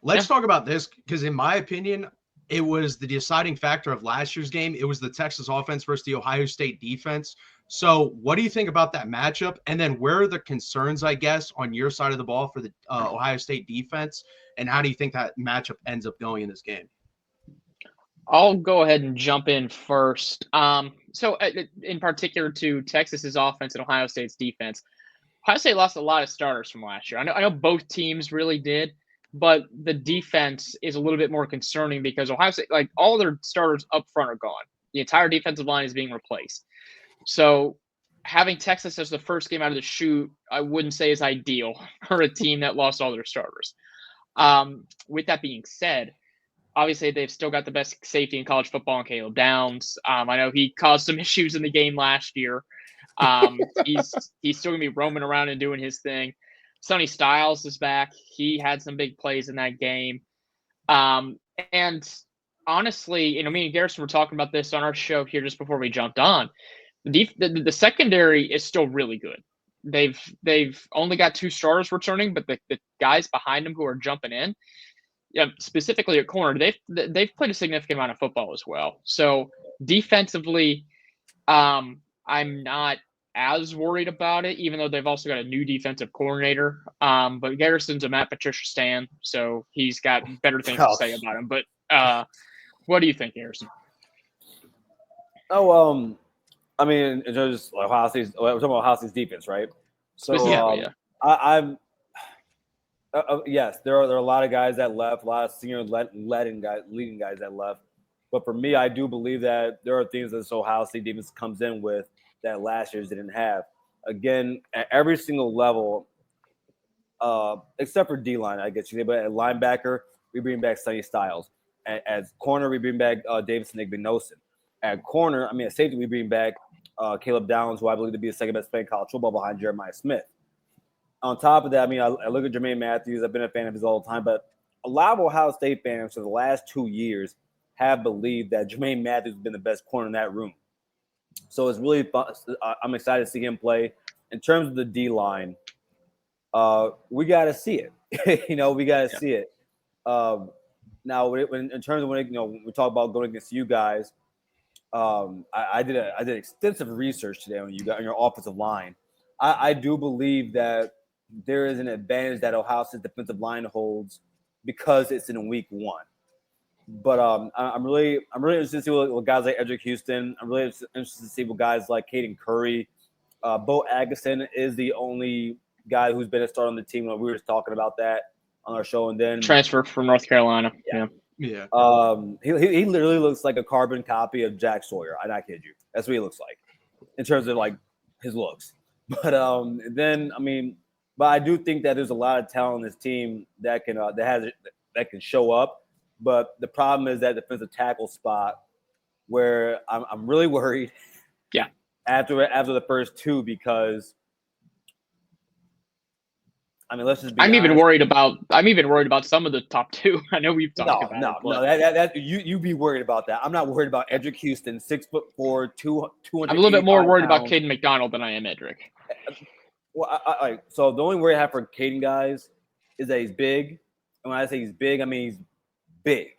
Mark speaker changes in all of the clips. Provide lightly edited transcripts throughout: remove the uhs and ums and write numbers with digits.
Speaker 1: Let's talk about this because, in my opinion, it was the deciding factor of last year's game. It was the Texas offense versus the Ohio State defense. So what do you think about that matchup? And then where are the concerns, I guess, on your side of the ball for the Ohio State defense? And how do you think that matchup ends up going in this game?
Speaker 2: I'll go ahead and jump in first. So in particular to Texas's offense and Ohio State's defense, Ohio State lost a lot of starters from last year. I know both teams really did, but the defense is a little bit more concerning because Ohio State, like all their starters up front are gone. The entire defensive line is being replaced. So having Texas as the first game out of the chute, I wouldn't say is ideal for a team that lost all their starters. With that being said, obviously they've still got the best safety in college football in Caleb Downs. I know he caused some issues in the game last year. He's still gonna be roaming around and doing his thing. Sonny Styles is back. He had some big plays in that game. And honestly, me and Garrison were talking about this on our show here just before we jumped on. The secondary is still really good. They've only got 2 starters returning, but the guys behind them who are jumping in, specifically at corner, they've played a significant amount of football as well. So defensively, I'm not as worried about it, even though they've also got a new defensive coordinator. But Garrison's a Matt Patricia stan, so he's got better things to say about him. But what do you think, Garrison?
Speaker 3: Oh, I mean, in terms of Ohio State's, we're talking about Ohio State's defense, right? So
Speaker 2: yeah.
Speaker 3: I'm yes, there are a lot of guys that left, a lot of senior leading guys that left. But for me, I do believe that there are things that this Ohio State defense comes in with that last year's didn't have. Again, at every single level, except for D-line, I guess you say, but at linebacker, we bring back Sonny Styles. As corner, we bring back Davidson Igbinosun. At safety, we bring back Caleb Downs, who I believe to be the second best player in college football behind Jeremiah Smith. On top of that, I look at Jermaine Matthews. I've been a fan of his all the time, but a lot of Ohio State fans for the last 2 years have believed that Jermaine Matthews has been the best corner in that room. So it's really fun. I'm excited to see him play. In terms of the D-line, we got to see it. We got to see it. Now, in terms of when we talk about going against you guys, I did extensive research today on your offensive line. I do believe that there is an advantage that Ohio State's defensive line holds because it's in week 1. But I'm really interested to see what guys like Edric Houston. I'm really interested to see what guys like Caden Curry. Bo Agason is the only guy who's been a starter on the team. We were just talking about that on our show, and then
Speaker 2: transfer from North Carolina. Yeah.
Speaker 3: He literally looks like a carbon copy of Jack Sawyer. I not kid you. That's what he looks like in terms of like his looks. But but I do think that there's a lot of talent on this team that can show up. But the problem is that defensive tackle spot where I'm really worried.
Speaker 2: Yeah.
Speaker 3: After the first 2, because let's just be honest.
Speaker 2: I'm even worried about some of the top 2. I know we've talked about it.
Speaker 3: No. That you be worried about that. I'm not worried about Edric Houston, 6'4", 200.
Speaker 2: I'm a little bit more worried about Caden McDonald than I am Edric.
Speaker 3: Well, so the only worry I have for Caden, guys, is that he's big. And when I say he's big, I mean he's big.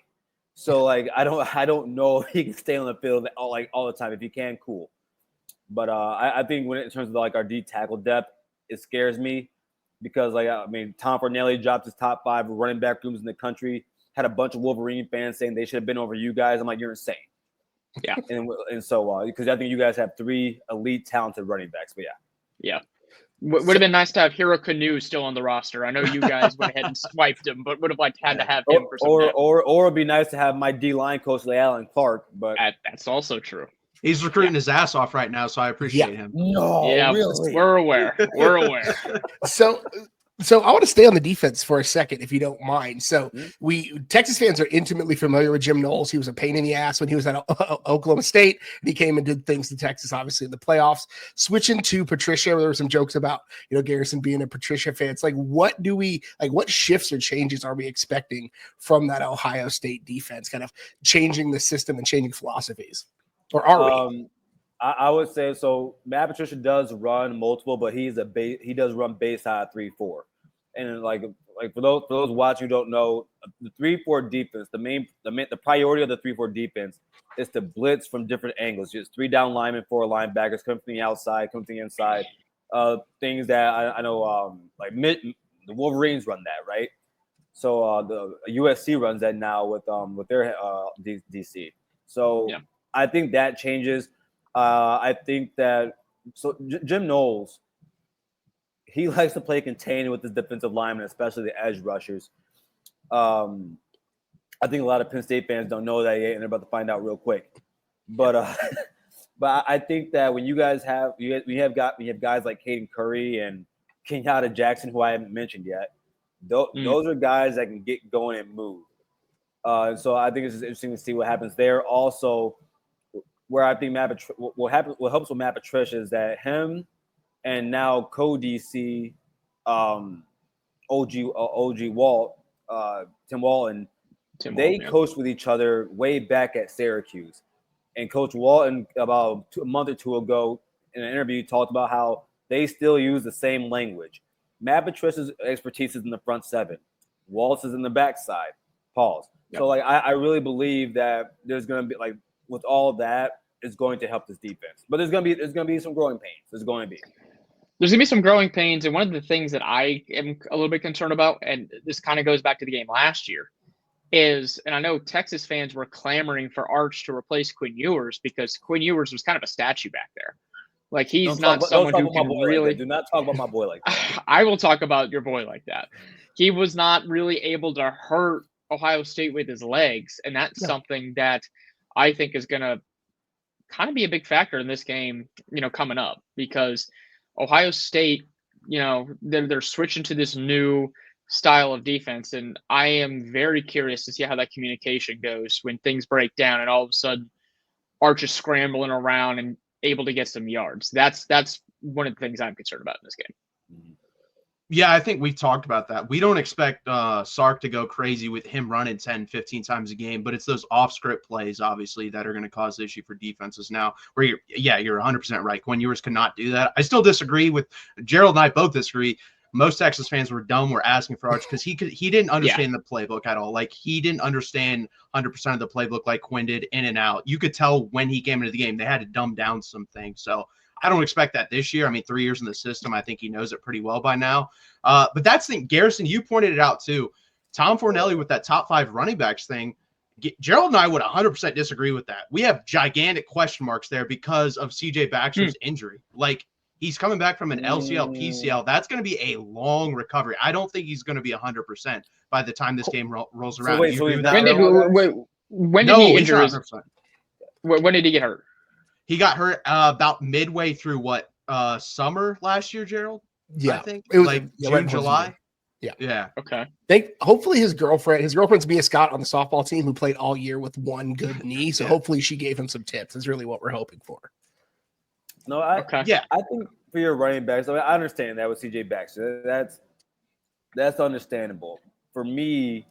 Speaker 3: So I don't know if he can stay on the field all the time. If he can, cool. But I think in terms of our D tackle depth, it scares me because Tom Fornelli dropped his top 5 running back rooms in the country. Had a bunch of Wolverine fans saying they should have been over you guys. I'm like, you're insane.
Speaker 2: Yeah.
Speaker 3: And so because I think you guys have 3 elite talented running backs. But
Speaker 2: yeah. Would have been nice to have Hero Canoe still on the roster. I know you guys went ahead and swiped him, but would have had to have him for some
Speaker 3: or it'd be nice to have my D-line coach, Alan Clark. But
Speaker 2: that's also true.
Speaker 1: He's recruiting his ass off right now, so I appreciate him.
Speaker 3: No, really?
Speaker 2: We're aware.
Speaker 4: So I want to stay on the defense for a second, if you don't mind. So Texas fans are intimately familiar with Jim Knowles. He was a pain in the ass when he was at Oklahoma State. And he came and did things to Texas, obviously, in the playoffs. Switching to Patricia, there were some jokes about, Garrison being a Patricia fan. It's what shifts or changes are we expecting from that Ohio State defense, kind of changing the system and changing philosophies? Or are we?
Speaker 3: I would say so. Matt Patricia does run multiple, but he does run base out of 3-4, and like for those watching who don't know, the 3-4 defense, the priority of the 3-4 defense is to blitz from different angles. Just 3 down linemen, 4 linebackers, come from the outside, come from the inside. Things that I know, the Wolverines run that, right? So the USC runs that now with their DC. So
Speaker 2: Yeah.
Speaker 3: I think that changes. I think that Jim Knowles, he likes to play contained with his defensive linemen, especially the edge rushers. I think a lot of Penn State fans don't know that yet, and they're about to find out real quick. But but I think that when you guys have guys like Caden Curry and Kenyatta Jackson, who I haven't mentioned yet, those are guys that can get going and move. So I think it's just interesting to see what happens there. Also, where I think what helps with Matt Patricia is that him and now co-DC, OG Walt, Tim Walton, they coached with each other way back at Syracuse. And Coach Walton, about a month or two ago, in an interview, talked about how they still use the same language. Matt Patricia's expertise is in the front 7. Walt's is in the backside. Pause. Yep. So, I really believe that there's going to be, with all of that, it's going to help this defense. But there's going to be some growing pains. There's going to be some growing pains.
Speaker 2: And one of the things that I am a little bit concerned about, and this kind of goes back to the game last year, is, and I know Texas fans were clamoring for Arch to replace Quinn Ewers because Quinn Ewers was kind of a statue back there. He's not someone who can really.
Speaker 3: Do not talk about my boy like that.
Speaker 2: I will talk about your boy like that. He was not really able to hurt Ohio State with his legs, and that's something that I think is going to kind of be a big factor in this game, coming up, because Ohio State, they're switching to this new style of defense, and I am very curious to see how that communication goes when things break down and all of a sudden Arch is scrambling around and able to get some yards. That's one of the things I'm concerned about in this game.
Speaker 1: Yeah, I think we've talked about that. We don't expect Sark to go crazy with him running 10, 15 times a game, but it's those off-script plays, obviously, that are going to cause the issue for defenses now. Where you're 100% right. Quinn Ewers cannot do that. I still disagree with Gerald and I both disagree. Most Texas fans were asking for Arch because he didn't understand the playbook at all. He didn't understand 100% of the playbook like Quinn did, in and out. You could tell when he came into the game, they had to dumb down some things. So I don't expect that this year. I mean, 3 years in the system, I think he knows it pretty well by now. But that's the thing, Garrison, you pointed it out too. Tom Fornelli with that top 5 running backs thing. Gerald and I would 100% disagree with that. We have gigantic question marks there because of CJ Baxter's injury. He's coming back from an LCL, PCL. That's going to be a long recovery. I don't think he's going to be 100% by the time this game rolls around.
Speaker 2: When did he injure? When did he get hurt?
Speaker 1: He got hurt about midway through summer last year, Gerald?
Speaker 4: Yeah.
Speaker 1: I think
Speaker 4: it was
Speaker 1: June, July.
Speaker 4: Yeah.
Speaker 2: Okay.
Speaker 4: Hopefully his girlfriend's Mia Scott on the softball team who played all year with one good knee. So hopefully she gave him some tips. Is really what we're hoping for.
Speaker 3: No, I think for your running backs, I understand that with CJ Baxter. That's understandable. For me,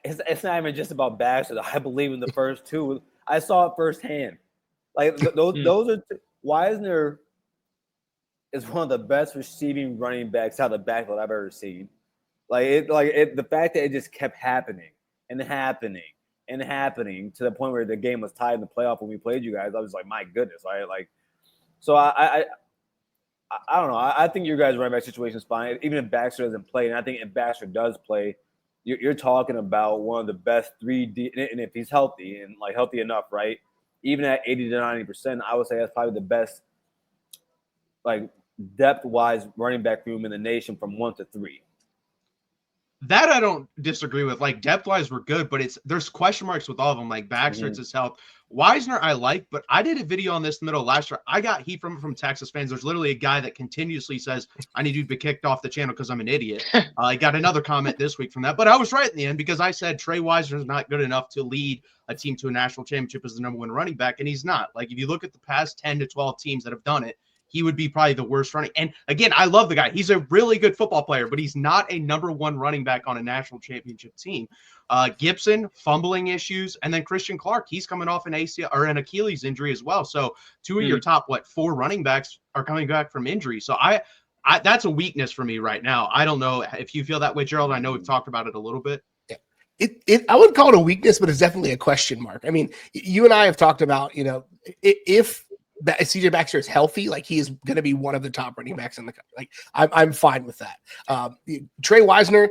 Speaker 3: it's not even just about Baxter. I believe in the first 2. I saw it firsthand. Those are Wisner is one of the best receiving running backs out of the backfield I've ever seen. The fact that it just kept happening and happening and happening to the point where the game was tied in the playoff when we played you guys. I was like, my goodness, right? So I don't know. I think your guys' running back situation is fine, even if Baxter doesn't play. And I think if Baxter does play, you're talking about one of the best 3D. And if he's healthy and healthy enough, right? Even at 80 to 90%, I would say that's probably the best, depth-wise running back room in the nation from 1 to 3.
Speaker 1: That I don't disagree with. Depth-wise, we're good, but there's question marks with all of them. Baxter, it's his health. Wisner, I like, but I did a video on this in the middle of last year. I got heat from Texas fans. There's literally a guy that continuously says, I need you to be kicked off the channel because I'm an idiot. I got another comment this week from that, but I was right in the end because I said Trey Wisner is not good enough to lead a team to a national championship as the number 1 running back, and he's not. If you look at the past 10 to 12 teams that have done it, he would be probably the worst running. And again, I love the guy. He's a really good football player, but he's not a number 1 running back on a national championship team. Gibson, fumbling issues, and then Christian Clark, he's coming off an ACL or an Achilles injury as well. So 2 of your top 4 running backs are coming back from injury. So I that's a weakness for me right now. I don't know if you feel that way, Gerald. I know we've talked about it a little bit.
Speaker 4: I wouldn't call it a weakness, but it's definitely a question mark. I mean, you and I have talked about, if CJ Baxter is healthy, like he is going to be one of the top running backs in the country. Like I'm fine with that. Trey Wisner,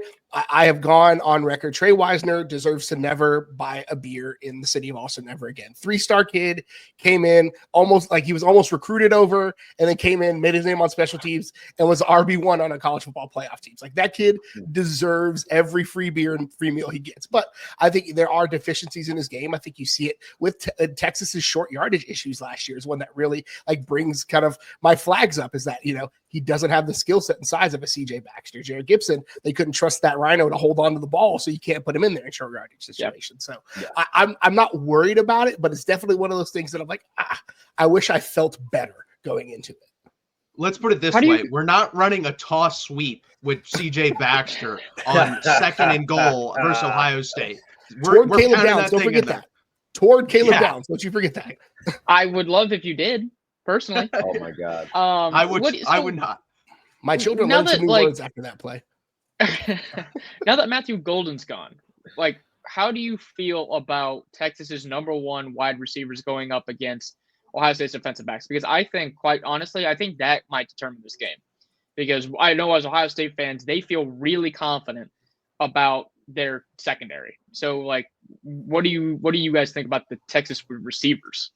Speaker 4: I have gone on record. Trey Wisner deserves to never buy a beer in the city of Austin ever again. 3-star kid, came in almost like he was almost recruited over, and then came in, made his name on special teams, and was RB1 on a college football playoff teams. Like that kid deserves every free beer and free meal he gets. But I think there are deficiencies in his game. I think you see it with Texas's short yardage issues last year is one that really like brings kind of my flags up, is that, he doesn't have the skill set and size of a CJ Baxter. Jared Gibson, they couldn't trust that Rhino to hold on to the ball, so you can't put him in there in short yardage situation. So I'm not worried about it, but it's definitely one of those things that I'm like, I wish I felt better going into it.
Speaker 1: Let's put it this way. We're not running a toss sweep with CJ Baxter on 2nd and goal versus Ohio State.
Speaker 4: Toward Caleb Downs, don't forget that. Toward Caleb Downs, don't you forget that.
Speaker 2: I would love if you did, personally.
Speaker 3: Oh my God.
Speaker 1: I would not.
Speaker 4: My children learned some new words after that play.
Speaker 2: Now that Matthew Golden's gone, like, how do you feel about Texas's #1 wide receivers going up against Ohio State's defensive backs? Because I think, quite honestly, I think that might determine this game. Because I know as Ohio State fans, they feel really confident about their secondary. So, like, what do you guys think about the Texas receivers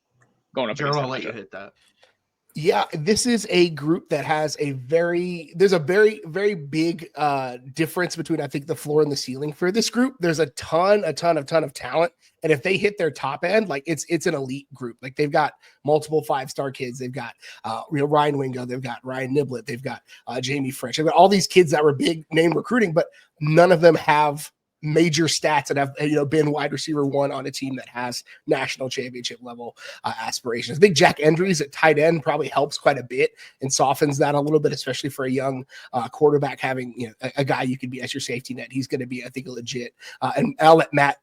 Speaker 2: going up?
Speaker 1: Gerald, I'll let you hit that.
Speaker 4: Yeah, this is a group that has there's a very, very big difference between, I think, the floor and the ceiling for this group. There's a ton of talent. And if they hit their top end, like it's an elite group. Like they've got multiple 5-star kids. They've got Ryan Wingo. They've got Ryan Niblett. They've got Jamie French. They've got all these kids that were big name recruiting, but none of them have major stats and have been wide receiver 1 on a team that has national championship level aspirations. I think Jack Endries at tight end probably helps quite a bit and softens that a little bit, especially for a young quarterback, having a guy you could be as your safety net. He's going to be, I think, legit. And I'll let Matt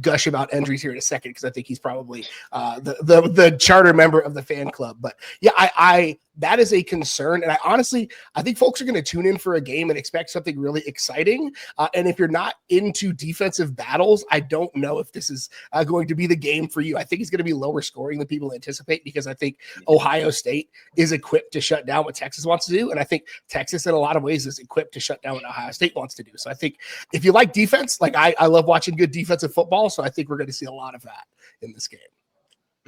Speaker 4: gush about Endries here in a second, because I think he's probably the charter member of the fan club. But yeah, I that is a concern. And I think folks are going to tune in for a game and expect something really exciting. And if you're not into defensive battles, I don't know if this is going to be the game for you. I think it's going to be lower scoring than people anticipate, because I think Ohio State is equipped to shut down what Texas wants to do. And I think Texas in a lot of ways is equipped to shut down what Ohio State wants to do. So I think if you like defense, like I love watching good defensive football. So I think we're going to see a lot of that in this game.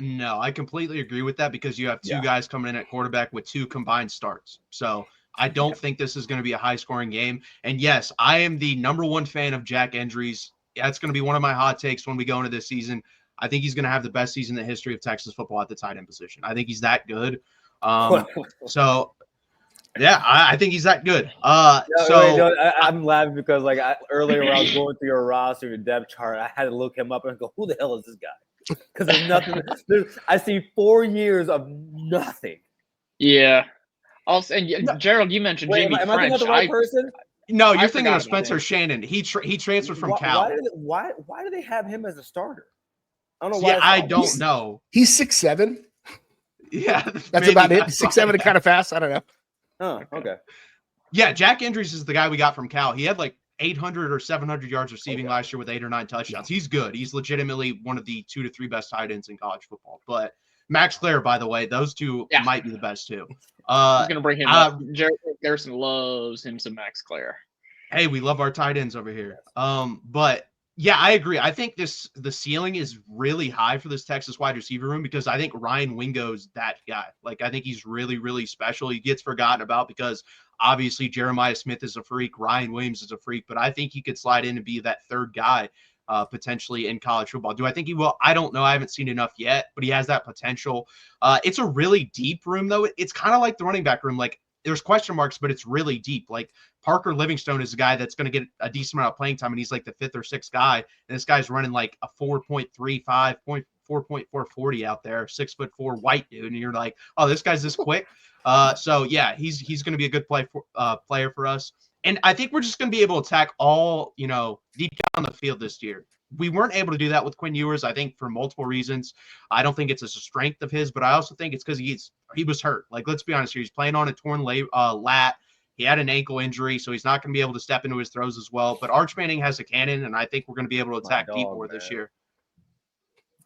Speaker 1: No, I completely agree with that, because you have two guys coming in at quarterback with 2 combined starts. So I don't think this is going to be a high-scoring game. And yes, I am the #1 fan of Jack Endries. That's going to be one of my hot takes when we go into this season. I think he's going to have the best season in the history of Texas football at the tight end position. I think he's that good. So, yeah, I think he's that good.
Speaker 3: I'm laughing because earlier when I was going through your roster, your depth chart, I had to look him up and go, who the hell is this guy? Because there's nothing. I see 4 years of nothing.
Speaker 2: Yeah. Also, and Gerald, you mentioned Jamie French.
Speaker 3: Am I thinking of the right person?
Speaker 1: No, you're thinking of Spencer Shannon. He transferred from Cal.
Speaker 3: Why do they have him as a starter? I don't know why.
Speaker 1: I don't know.
Speaker 4: He's 6'7".
Speaker 1: Yeah,
Speaker 4: that's about it. 6'7" and kind of fast. I don't know.
Speaker 3: Oh, okay.
Speaker 1: Yeah, Jack Endries is the guy we got from Cal. He had 800 or 700 yards receiving last year with 8 or 9 touchdowns. He's good. He's legitimately one of the 2 to 3 best tight ends in college football. But Max Clare, by the way, those two might be the best too.
Speaker 2: I'm going to bring him up. Jared Garrison loves him some Max Clare.
Speaker 1: Hey, we love our tight ends over here. But yeah, I agree. I think the ceiling is really high for this Texas wide receiver room, because I think Ryan Wingo's that guy. I think he's really, really special. He gets forgotten about because obviously Jeremiah Smith is a freak. Ryan Williams is a freak, but I think he could slide in and be that third guy potentially in college football. Do I think he will? I don't know. I haven't seen enough yet, but he has that potential. It's a really deep room, though. It's kind of like the running back room. There's question marks, but it's really deep. Parker Livingstone is a guy that's going to get a decent amount of playing time, and he's the 5th or 6th guy. And this guy's running a 4.35, 4.440 out there, 6'4" white dude. And you're like, oh, this guy's this quick. So yeah, he's going to be a good player for us. And I think we're just going to be able to attack all, deep down the field this year. We weren't able to do that with Quinn Ewers, I think, for multiple reasons. I don't think it's a strength of his, but I also think it's because he was hurt. Let's be honest here. He's playing on a torn lat. He had an ankle injury, so he's not going to be able to step into his throws as well. But Arch Manning has a cannon, and I think we're going to be able to attack
Speaker 3: dog,
Speaker 1: deep more this
Speaker 3: man.
Speaker 1: year.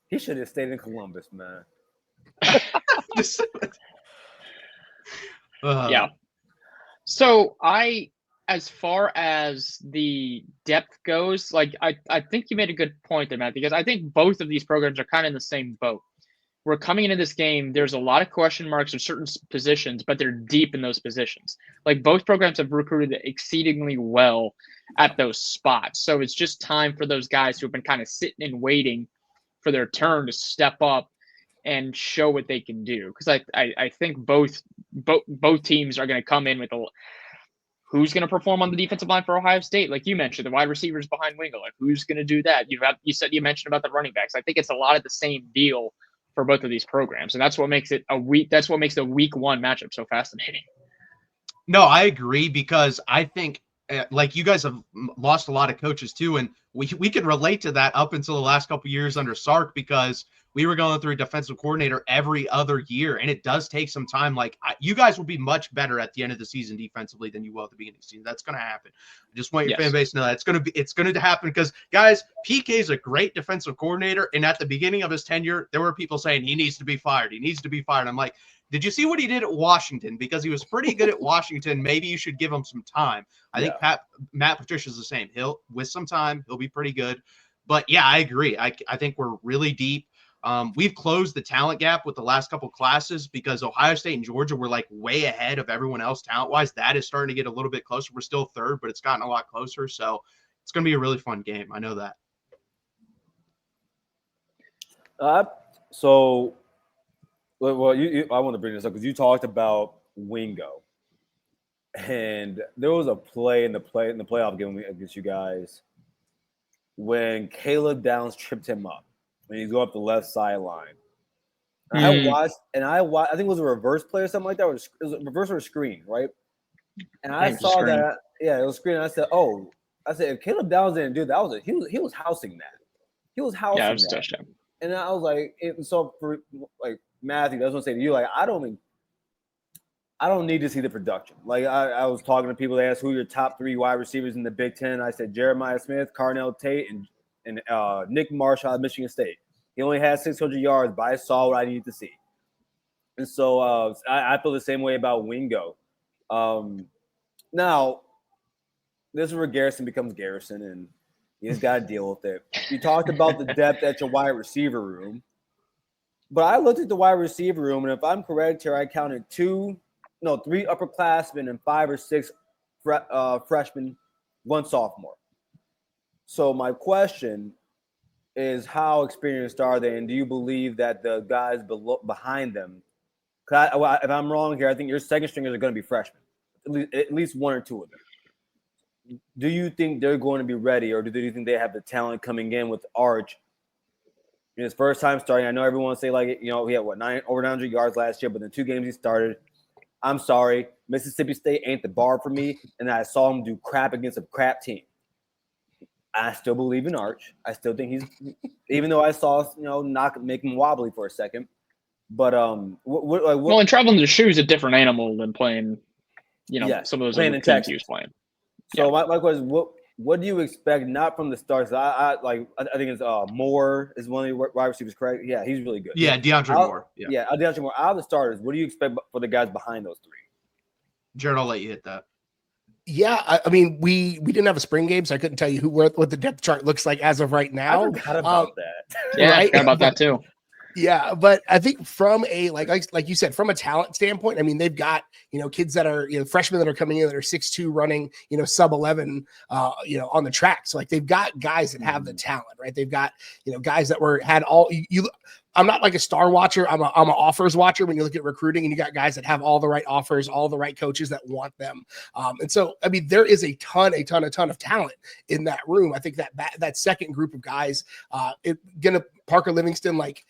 Speaker 3: He should have stayed in Columbus, man.
Speaker 2: Yeah. So as far as the depth goes, like I think you made a good point there, Matt, because I think both of these programs are kind of in the same boat. We're coming into this game, there's a lot of question marks in certain positions, but they're deep in those positions. Like both programs have recruited exceedingly well at those spots. So it's just time for those guys who have been kind of sitting and waiting for their turn to step up and show what they can do. Because I think both teams are going to come in with who's going to perform on the defensive line for Ohio State. Like you mentioned, the wide receivers behind Wingo. Like who's going to do that? You mentioned about the running backs. I think it's a lot of the same deal for both of these programs, and that's what makes it that's what makes the week one matchup so fascinating.
Speaker 1: No, I agree, because I think like you guys have lost a lot of coaches too, and we could relate to that up until the last couple of years under Sark, because we were going through a defensive coordinator every other year, and it does take some time. Like you guys will be much better at the end of the season defensively than you will at the beginning of the season. That's going to happen. I just want your fan base to know that it's going to happen, because guys, PK is a great defensive coordinator, and at the beginning of his tenure, there were people saying he needs to be fired. He needs to be fired. I'm like, did you see what he did at Washington? Because he was pretty good at Washington. Maybe you should give him some time. I think Matt Patricia is the same. With some time, he'll be pretty good. But yeah, I agree. I think we're really deep. We've closed the talent gap with the last couple classes, because Ohio State and Georgia were like way ahead of everyone else talent-wise. That is starting to get a little bit closer. We're still third, but it's gotten a lot closer. So it's going to be a really fun game. I know that.
Speaker 3: Well, I want to bring this up because you talked about Wingo, and there was a play in the playoff game against you guys when Caleb Downs tripped him up when he's going up the left sideline. I watched, I think it was a reverse play or something like that. It was a reverse or a screen, right? And I saw that, it was a screen. And I said, if Caleb Downs didn't do that, he was housing that. He was housing
Speaker 2: it was
Speaker 3: that.
Speaker 2: A touchdown.
Speaker 3: And I was like, so for like Matthew, that's what I'm saying to you. Like, I don't need to see the production. Like I was talking to people, they asked who are your top 3 wide receivers in the Big Ten. I said Jeremiah Smith, Carnell Tate, and Nick Marshall at Michigan State. He only had 600 yards, but I saw what I needed to see. And so I feel the same way about Wingo. Now, this is where Garrison becomes Garrison, and you just got to deal with it. You talked about the depth at your wide receiver room. But I looked at the wide receiver room, and if I'm correct here, I counted 3 upperclassmen and 5 or 6 freshmen, 1 sophomore. So my question is, how experienced are they, and do you believe that the guys behind them? If I'm wrong here, I think your second stringers are going to be freshmen, at least 1 or 2 of them. Do you think they're going to be ready, or do you think they have the talent coming in with Arch? In his first time starting, I know everyone say he had over 900 yards last year, but the 2 games he started, I'm sorry, Mississippi State ain't the bar for me, and I saw him do crap against a crap team. I still believe in Arch. I still think he's, even though I saw make him wobbly for a second, but
Speaker 2: well, and traveling the shoe is a different animal than playing, some of those other teams he was playing.
Speaker 3: So my question is, what do you expect? Not from the start. I think it's Moore is one of the wide receivers, correct? Yeah, he's really good.
Speaker 1: Yeah, DeAndre Moore. Yeah,
Speaker 3: DeAndre Moore. Out of the starters, what do you expect for the guys behind those 3?
Speaker 1: Jared, I'll let you hit that.
Speaker 4: Yeah, I mean, we didn't have a spring game, so I couldn't tell you what the depth chart looks like as of right now.
Speaker 3: I forgot about that.
Speaker 2: Yeah, right? I forgot about that too.
Speaker 4: Yeah, but I think from a like you said, from a talent standpoint, I mean, they've got kids that are freshmen that are coming in that are 6'2", running sub 11 on the track. So like they've got guys that have the talent, right? They've got guys that had all you. I'm not like a star watcher. I'm an offers watcher. When you look at recruiting, and you got guys that have all the right offers, all the right coaches that want them. And so, I mean, there is a ton of talent in that room. I think that second group of guys, Parker Livingston, like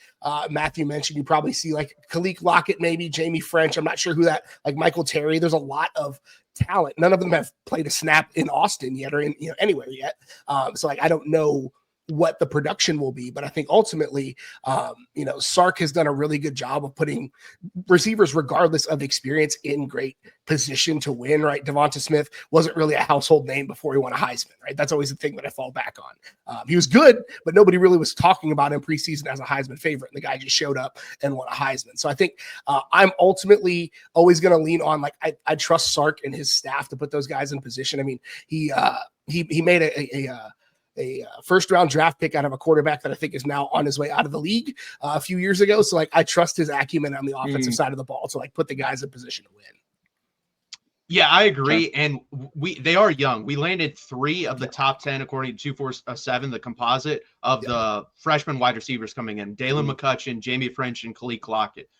Speaker 4: Matthew mentioned, you probably see like Khalil Lockett, maybe Jamie French. I'm not sure who that, like Michael Terry. There's a lot of talent. None of them have played a snap in Austin yet or in anywhere yet. So like, I don't know what the production will be. But I think ultimately, Sark has done a really good job of putting receivers, regardless of experience, in great position to win, right? Devonta Smith wasn't really a household name before he won a Heisman, right? That's always the thing that I fall back on. He was good, but nobody really was talking about him preseason as a Heisman favorite. And the guy just showed up and won a Heisman. So I think I'm ultimately always going to lean on, I trust Sark and his staff to put those guys in position. I mean, he made a first round draft pick out of a quarterback that I think is now on his way out of the league a few years ago. So I trust his acumen on the offensive side of the ball to put the guys in position to win.
Speaker 1: Yeah, I agree. And they are young. We landed 3 of the top 10, according to 247, the composite of the freshman wide receivers coming in: Dalen McCutcheon, Jamie French, and Khalid Lockett.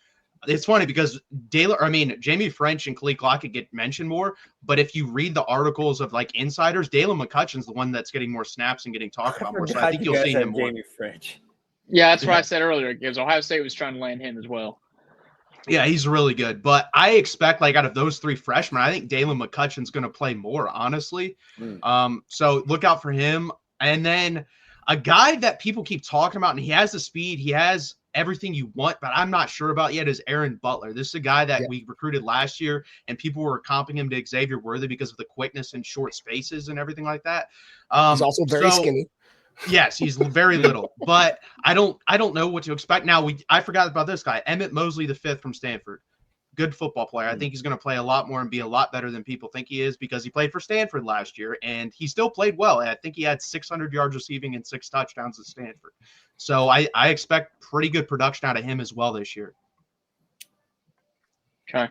Speaker 1: It's funny because Jamie French and Khalid Lockett get mentioned more, but if you read the articles of insiders, Dalen McCutcheon's the one that's getting more snaps and getting talked about more. So I think you'll see him more.
Speaker 3: Jamie French.
Speaker 2: Yeah, that's what I said earlier, because Ohio State was trying to land him as well.
Speaker 1: Yeah, he's really good. But I expect, out of those 3 freshmen, I think Dalen McCutcheon's going to play more, honestly. So look out for him. And then a guy that people keep talking about, and he has the speed, he has everything you want, but I'm not sure about yet, is Aaron Butler. This is a guy that we recruited last year, and people were comping him to Xavier Worthy because of the quickness and short spaces and everything like that.
Speaker 4: He's also very skinny.
Speaker 1: Yes, he's very little, but I don't know what to expect. Now I forgot about this guy, Emmett Mosley, the 5th from Stanford. Good football player. I think he's going to play a lot more and be a lot better than people think he is, because he played for Stanford last year and he still played well. I think he had 600 yards receiving and 6 touchdowns at Stanford. So I expect pretty good production out of him as well this year.